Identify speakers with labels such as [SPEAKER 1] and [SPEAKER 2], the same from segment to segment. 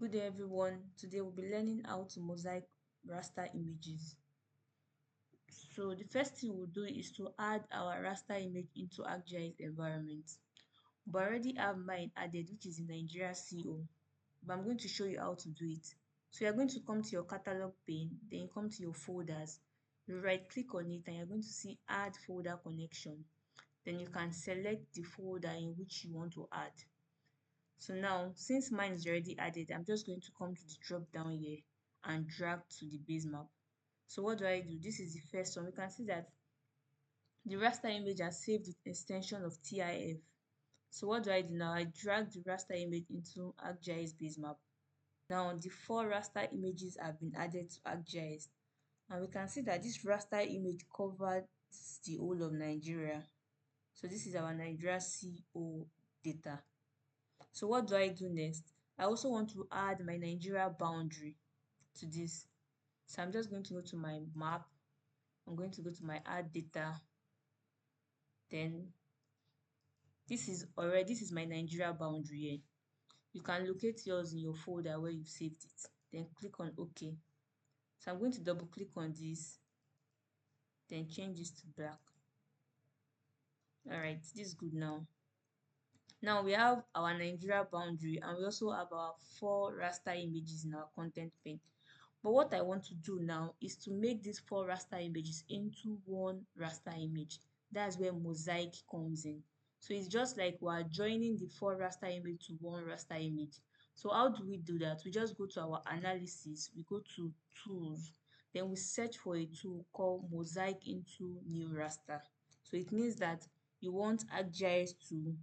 [SPEAKER 1] Good day everyone. Today we'll be learning how to mosaic raster images. So the first thing we'll do is to add our raster image into ArcGIS environment. We already have mine added, which is in Nigeria CO, but I'm going to show you how to do it. So you're going to come to your catalog pane, then you come to your folders. You right click on it and you're going to see add folder connection. Then you can select the folder in which you want to add. So now, since mine is already added, I'm just going to come to the drop down here and drag to the base map. So what do? This is the first one. We can see that the raster image has saved with extension of TIF. So what do now? I drag the raster image into ArcGIS base map. Now the 4 raster images have been added to ArcGIS. And we can see that this raster image covers the whole of Nigeria. So this is our Nigeria CO data. So what do I do next? I also want to add my Nigeria boundary to this. So I'm just going to go to my map. I'm going to go to my add data. Then this is my Nigeria boundary here. You can locate yours in your folder where you've saved it. Then click on OK. So I'm going to double click on this. Then change this to black. Alright, this is good now. Now we have our Nigeria boundary and we also have our 4 raster images in our content pane. But what I want to do now is to make these 4 raster images into one raster image. That's where mosaic comes in. So it's just like we're joining the 4 raster image to one raster image. So how do we do that? We just go to our analysis, we go to tools, then we search for a tool called mosaic into new raster. So it means that you want ArcGIS to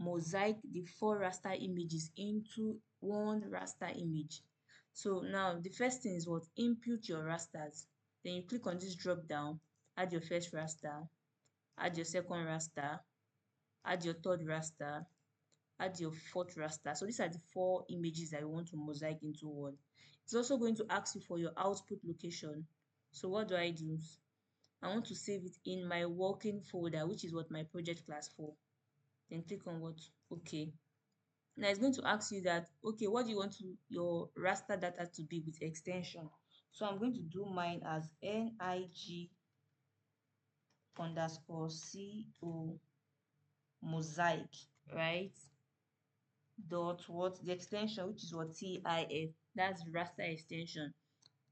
[SPEAKER 1] mosaic the 4 raster images into one raster image. So now the first thing is what? Input your rasters. Then you click on this drop down, add your first raster, add your second raster, add your third raster, add your fourth raster. So these are the 4 images that you want to mosaic into one. It's also going to ask you for your output location. So what do? I want to save it in my working folder, which is what my project class for. Then click on what? Okay. Now it's going to ask you that, okay, what do you want your raster data to be with extension? So I'm going to do mine as nig_co mosaic, right? Dot what? The extension, which is what? TIF. That's raster extension.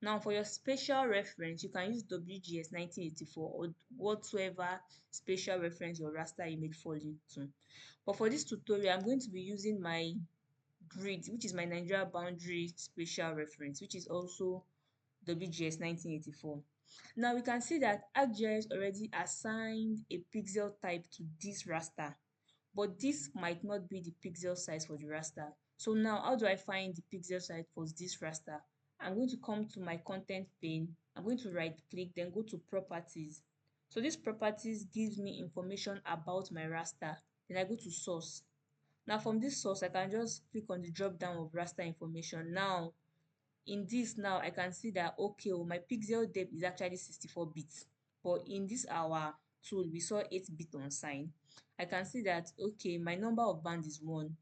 [SPEAKER 1] Now for your spatial reference, you can use WGS 1984 or whatsoever spatial reference your raster image falls into. But for this tutorial, I'm going to be using my grid, which is my Nigeria boundary spatial reference, which is also WGS 1984. Now we can see that ArcGIS already assigned a pixel type to this raster, but this might not be the pixel size for the raster. So now how do I find the pixel size for this raster? I'm going to come to my content pane. I'm going to right click, then go to properties. So this properties gives me information about my raster. Then I go to source. Now from this source, I can just click on the drop down of raster information. Now in this now I can see that okay, my pixel depth is actually 64 bits, but in this our tool we saw 8-bit unsigned. I can see that okay, my number of band is 1.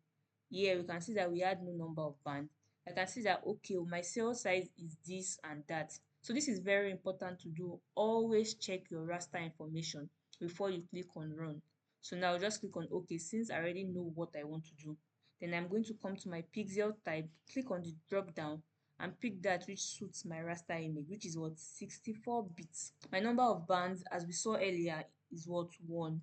[SPEAKER 1] Here we can see that we had no number of band. I can see that okay, my cell size is this and that. So this is very important to do. Always check your raster information before you click on run. So now I'll just click on OK since I already know what I want to do. Then I'm going to come to my pixel type, click on the drop down and pick that which suits my raster image, which is what? 64 bits. My number of bands, as we saw earlier, is what? 1.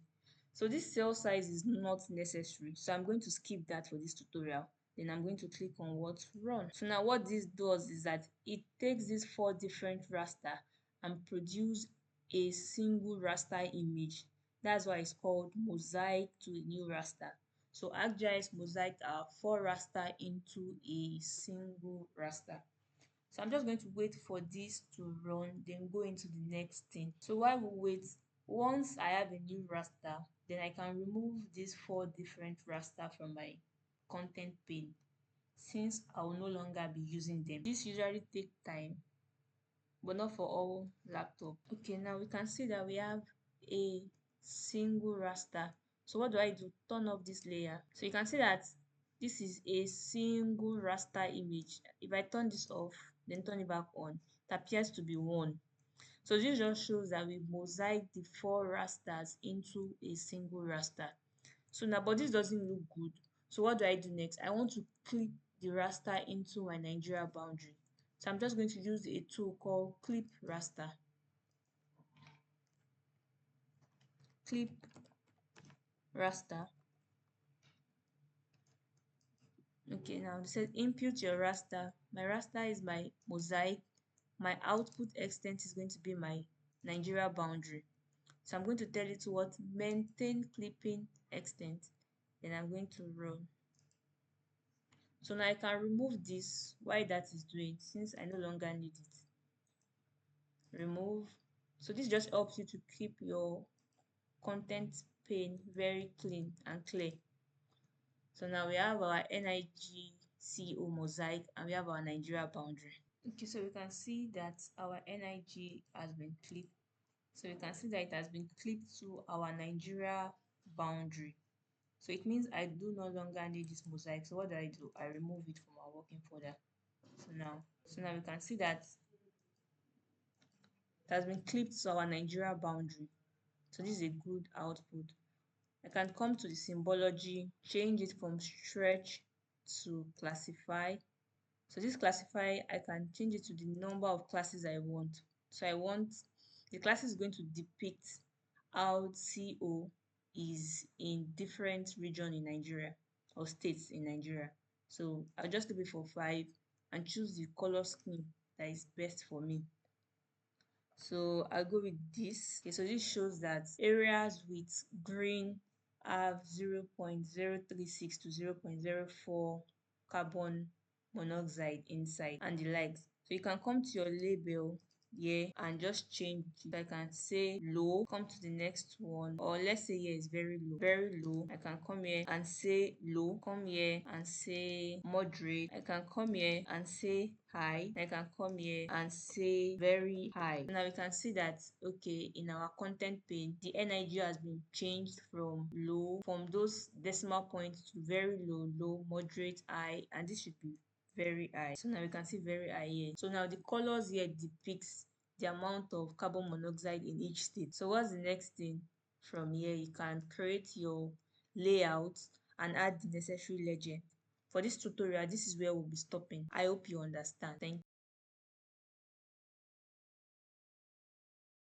[SPEAKER 1] So this cell size is not necessary. So I'm going to skip that for this tutorial. Then I'm going to click on what? Run. So now what this does is that it takes these 4 different raster and produce a single raster image. That's why it's called mosaic to a new raster. So ArcGIS mosaic our 4 raster into a single raster. So I'm just going to wait for this to run, then go into the next thing. So while we wait, once I have a new raster, then I can remove these 4 different raster from my content pane since I will no longer be using them. This usually takes time, but not for all laptop. Okay, now we can see that we have a single raster. So what do? Turn off this layer. So you can see that this is a single raster image. If I turn this off, then turn it back on, it appears to be one. So this just shows that we mosaic the 4 rasters into a single raster. So now, but this doesn't look good. So what do I do next? I want to clip the raster into my Nigeria boundary. So I'm just going to use a tool called clip raster. Clip raster. Okay, now it says input your raster. My raster is my mosaic. My output extent is going to be my Nigeria boundary. So I'm going to tell it what maintain clipping extent. Then I'm going to run. So now I can remove this while that is doing, since I no longer need it. Remove. So this just helps you to keep your content pane very clean and clear. So now we have our NIGCO mosaic and we have our Nigeria boundary. Okay, so we can see that our NIG has been clipped. So you can see that it has been clipped to our Nigeria boundary. So it means I do no longer need this mosaic. So what do? I remove it from our working folder. So now we can see that it has been clipped to our Nigeria boundary. So this is a good output. I can come to the symbology, change it from stretch to classify. So this classify, I can change it to the number of classes I want. So I want the class is going to depict how CO is in different region in Nigeria or states in Nigeria. So I'll just leave it for 5 and choose the color scheme that is best for me. So I'll go with this. Okay, so this shows that areas with green have 0.036 to 0.04 carbon monoxide inside and the likes. So you can come to your label here and just change it. So I can say low, come to the next one, or let's say here is very low. I can come here and say low, come here and say moderate. I can come here and say high. I can come here and say very high. Now we can see that okay, in our content pane the NIG has been changed from low, from those decimal points, to very low, moderate, high, and this should be very high. So now we can see very high here. So now the colors here depicts the amount of carbon monoxide in each state. So what's the next thing? From here you can create your layout and add the necessary legend. For this tutorial, this is where we'll be stopping. I hope you understand. Thank you.